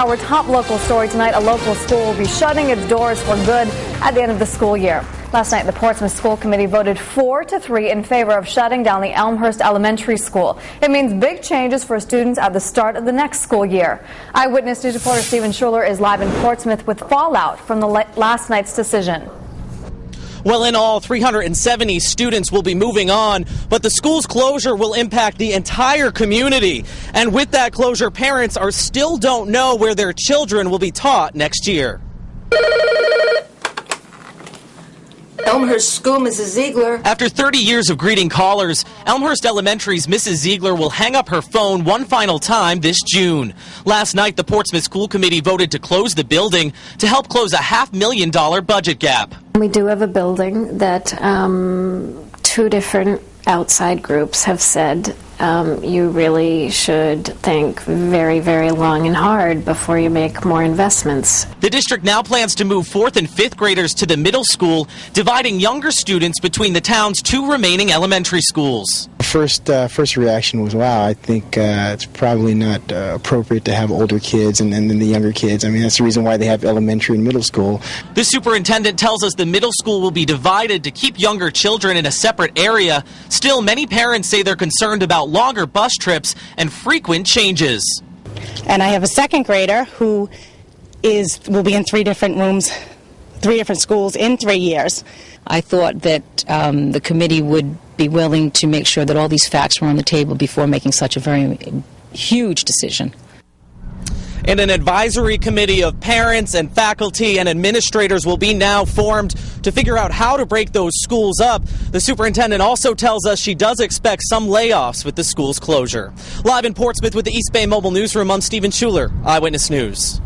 our top local story tonight, a local school will be shutting its doors for good at the end of the school year. Last night, the Portsmouth School Committee voted 4-3 in favor of shutting down the Elmhurst Elementary School. It means big changes for students at the start of the next school year. Eyewitness News reporter Stephen Schuler is live in Portsmouth with fallout from the last night's decision. Well, in all, 370 students will be moving on, but the school's closure will impact the entire community. And with that closure, parents still don't know where their children will be taught next year. Elmhurst School, Mrs. Ziegler. After 30 years of greeting callers, Elmhurst Elementary's Mrs. Ziegler will hang up her phone one final time this June. Last night, the Portsmouth School Committee voted to close the building to help close a $500,000 budget gap. We do have a building that two different outside groups have said you really should think very, very long and hard before you make more investments. The district now plans to move 4th and 5th graders to the middle school, dividing younger students between the town's two remaining elementary schools. First reaction was, wow, I think it's probably not appropriate to have older kids and then the younger kids. I mean, that's the reason why they have elementary and middle school. The superintendent tells us the middle school will be divided to keep younger children in a separate area. Still, many parents say they're concerned about longer bus trips and frequent changes. And I have a second grader who will be in 3 different rooms, 3 different schools in 3 years. I thought that the committee would be willing to make sure that all these facts were on the table before making such a very huge decision. And an advisory committee of parents and faculty and administrators will be now formed to figure out how to break those schools up. The superintendent also tells us she does expect some layoffs with the school's closure. Live in Portsmouth with the East Bay Mobile Newsroom, I'm Stephen Schuler, Eyewitness News.